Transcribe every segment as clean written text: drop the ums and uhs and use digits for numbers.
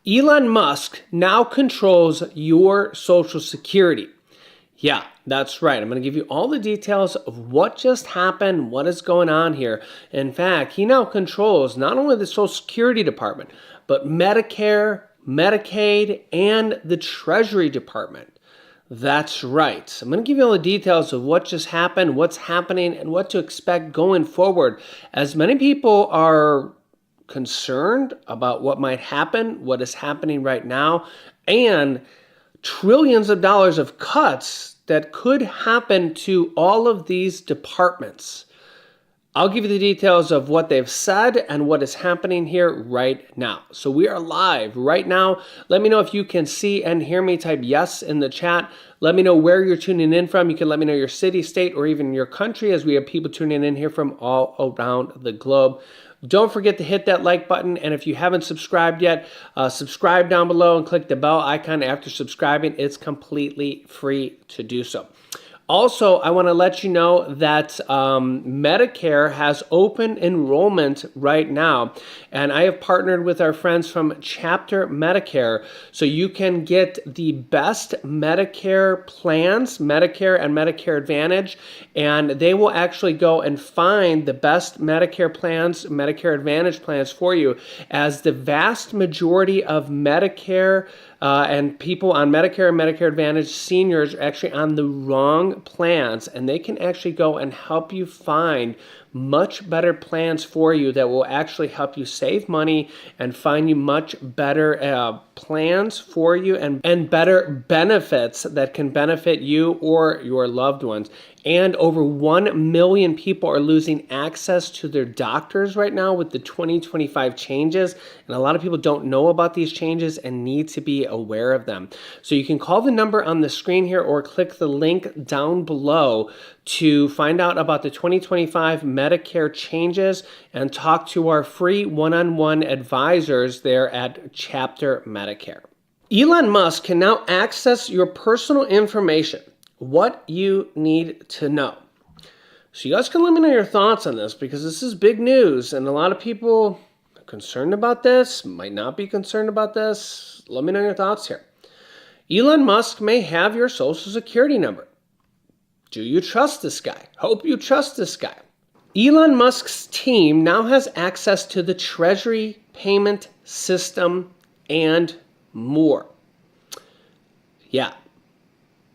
Elon Musk now controls your Social Security. Yeah, that's right. I'm going to give you all the details of what just happened, what is going on here. In fact, he now controls not only the Social Security Department, but Medicare, Medicaid, and the Treasury Department. That's right. I'm going to give you all the details of what just happened, what's happening, and what to expect going forward, as many people are concerned about what might happen, what is happening right now, and trillions of dollars of cuts that could happen to all of these departments. I'll give you the details of what they've said and what is happening here right now. So we are live right now. Let me know if you can see and hear me. Type yes in the chat. Let me know where you're tuning in from. You can let me know your city, state, or even your country, as we have people tuning in here from all around the globe. Don't forget to hit that like button, and if you haven't subscribed yet, subscribe down below and click the bell icon after subscribing. It's completely free to do so. Also, I want to let you know that Medicare has open enrollment right now, and I have partnered with our friends from Chapter Medicare, so you can get the best Medicare plans, Medicare and Medicare Advantage, and they will actually go and find the best Medicare plans, Medicare Advantage plans for you, as the vast majority of Medicare and people on Medicare and Medicare Advantage, seniors, are actually on the wrong plans, and they can actually go and help you find much better plans for you that will actually help you save money and find you much better plans for you and better benefits that can benefit you or your loved ones. And over 1 million people are losing access to their doctors right now with the 2025 changes. And a lot of people don't know about these changes and need to be aware of them. So you can call the number on the screen here or click the link down below to find out about the 2025 Medicare changes and talk to our free one-on-one advisors there at Chapter Medicare. Elon Musk can now access your personal information, what you need to know. So you guys can let me know your thoughts on this, because this is big news and a lot of people are concerned about this, might not be concerned about this. Let me know your thoughts here. Elon Musk may have your Social Security number. Do you trust this guy? Hope you trust this guy. Elon Musk's team now has access to the Treasury payment system and more. Yeah.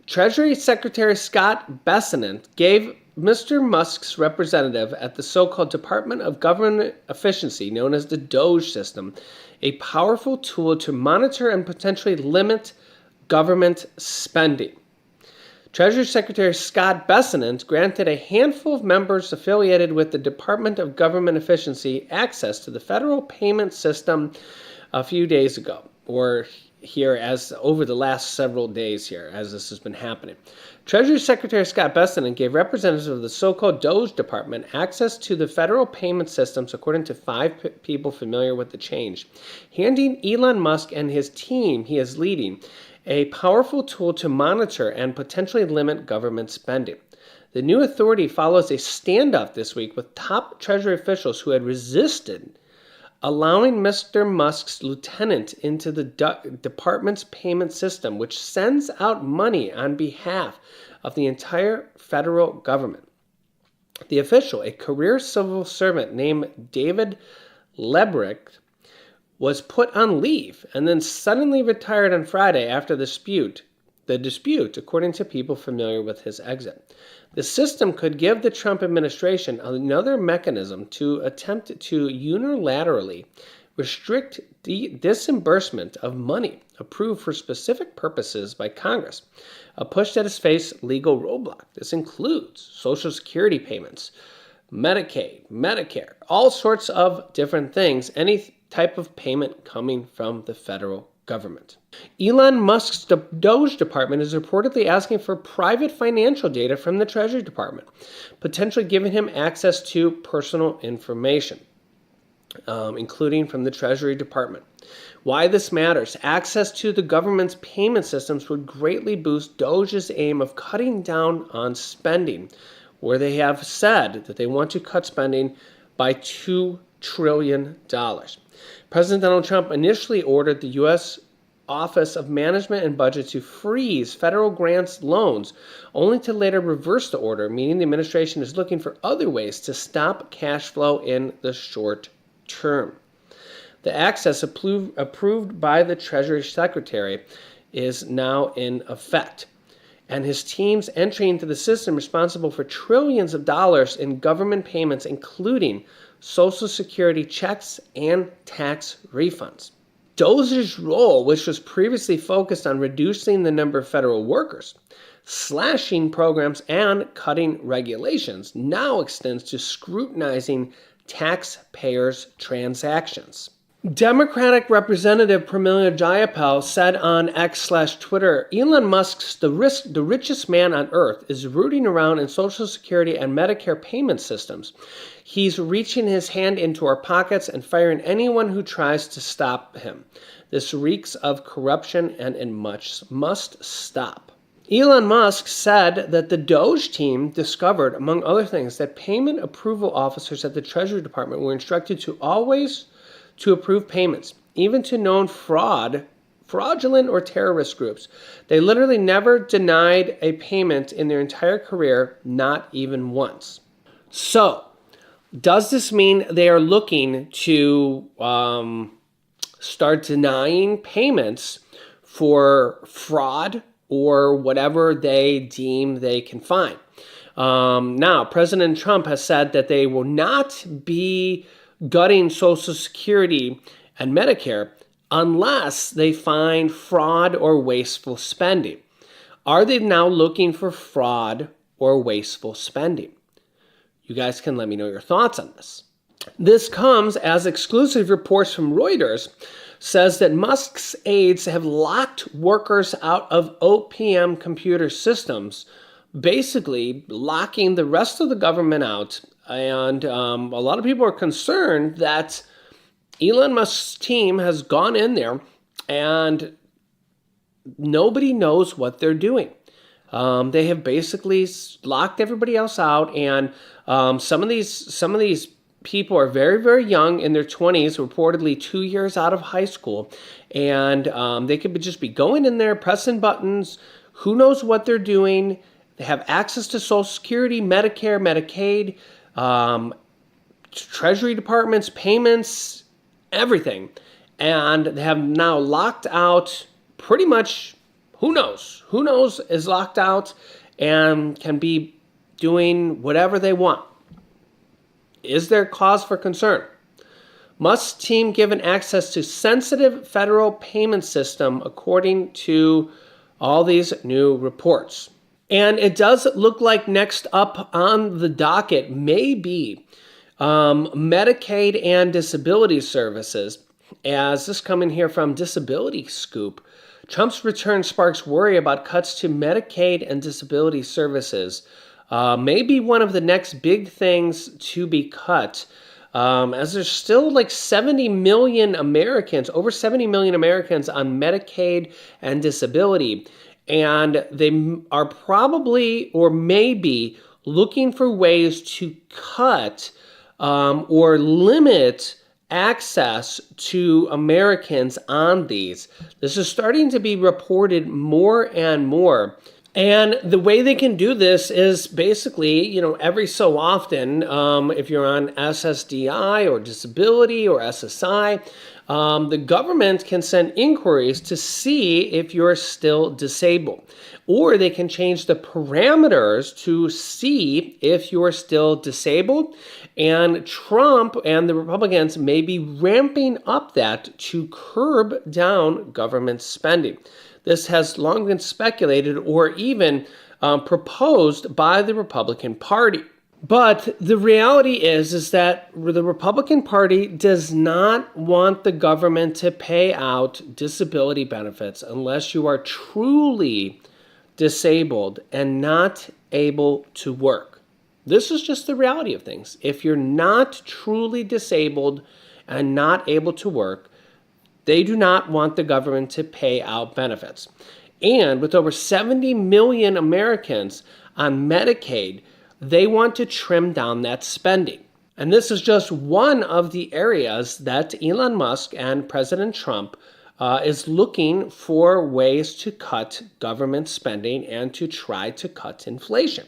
Treasury Secretary Scott Bessent gave Mr. Musk's representative at the so-called Department of Government Efficiency, known as the DOGE system, a powerful tool to monitor and potentially limit government spending. Treasury Secretary Scott Bessent granted a handful of members affiliated with the Department of Government Efficiency access to the federal payment system a few days ago, or here as over the last several days here as this has been happening. Treasury Secretary Scott Bessent gave representatives of the so-called DOGE department access to the federal payment systems, according to 5 people familiar with the change, handing Elon Musk and his team he is leading a powerful tool to monitor and potentially limit government spending. The new authority follows a standoff this week with top Treasury officials who had resisted allowing Mr. Musk's lieutenant into the department's payment system, which sends out money on behalf of the entire federal government. The official, a career civil servant named David Lebrecht, was put on leave and then suddenly retired on Friday after the dispute, according to people familiar with his exit. The system could give the Trump administration another mechanism to attempt to unilaterally restrict the disbursement of money approved for specific purposes by Congress, a push that has faced legal roadblock. This includes Social Security payments, Medicaid, Medicare, all sorts of different things, any type of payment coming from the federal government. Elon Musk's DOGE department is reportedly asking for private financial data from the Treasury Department, potentially giving him access to personal information, including from the Treasury Department. Why this matters: access to the government's payment systems would greatly boost DOGE's aim of cutting down on spending, where they have said that they want to cut spending by $2 trillion. President Donald Trump initially ordered the U.S. Office of Management and Budget to freeze federal grants loans, only to later reverse the order, meaning the administration is looking for other ways to stop cash flow in the short term. The access approved by the Treasury Secretary is now in effect, and his team's entry into the system responsible for trillions of dollars in government payments, including Social Security checks and tax refunds. DOGE's role, which was previously focused on reducing the number of federal workers, slashing programs, and cutting regulations, now extends to scrutinizing taxpayers' transactions. Democratic Representative Pramila Jayapal said on X/Twitter, Elon Musk's the richest man on earth is rooting around in Social Security and Medicare payment systems. He's reaching his hand into our pockets and firing anyone who tries to stop him. This reeks of corruption and it must stop. Elon Musk said that the DOGE team discovered, among other things, that payment approval officers at the Treasury Department were instructed to always approve payments, even to known fraudulent or terrorist groups. They literally never denied a payment in their entire career, not even once. So, does this mean they are looking to start denying payments for fraud or whatever they deem they can find? Now, President Trump has said that they will not be gutting Social Security and Medicare unless they find fraud or wasteful spending. Are they now looking for fraud or wasteful spending? You guys can let me know your thoughts on this. This comes as exclusive reports from Reuters says that Musk's aides have locked workers out of OPM computer systems, basically locking the rest of the government out. And a lot of people are concerned that Elon Musk's team has gone in there and nobody knows what they're doing. They have basically locked everybody else out, and some of these people are very, very young, in their 20s, reportedly 2 years out of high school, and they could just be going in there, pressing buttons. Who knows what they're doing? They have access to Social Security, Medicare, Medicaid, Treasury Department's payments, everything. And they have now locked out pretty much, who knows is locked out and can be doing whatever they want. Is there cause for concern? Musk's team given access to sensitive federal payment system, according to all these new reports. And it does look like next up on the docket may be Medicaid and disability services. As this coming here from Disability Scoop, Trump's return sparks worry about cuts to Medicaid and disability services. May be one of the next big things to be cut, as there's still like 70 million Americans, over 70 million Americans on Medicaid and disability. And they are probably or maybe looking for ways to cut or limit access to Americans on these. This is starting to be reported more and more. And the way they can do this is basically, every so often, if you're on SSDI or disability or SSI, the government can send inquiries to see if you're still disabled. Or they can change the parameters to see if you're still disabled. And Trump and the Republicans may be ramping up that to curb down government spending. This has long been speculated or even proposed by the Republican Party. But the reality is that the Republican Party does not want the government to pay out disability benefits unless you are truly disabled and not able to work. This is just the reality of things. If you're not truly disabled and not able to work, they do not want the government to pay out benefits. And with over 70 million Americans on Medicaid, they want to trim down that spending. And this is just one of the areas that Elon Musk and President Trump is looking for ways to cut government spending and to try to cut inflation.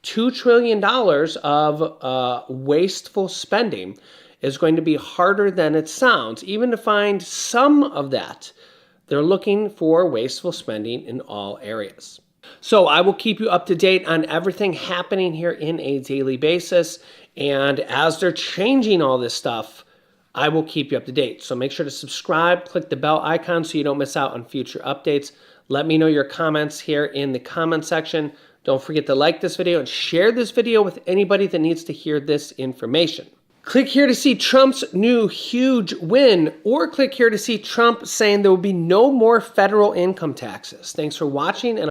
$2 trillion of wasteful spending is going to be harder than it sounds. Even to find some of that, they're looking for wasteful spending in all areas. So I will keep you up to date on everything happening here in a daily basis. And as they're changing all this stuff, I will keep you up to date. So make sure to subscribe, click the bell icon so you don't miss out on future updates. Let me know your comments here in the comment section. Don't forget to like this video and share this video with anybody that needs to hear this information. Click here to see Trump's new huge win, or click here to see Trump saying there will be no more federal income taxes. Thanks for watching. And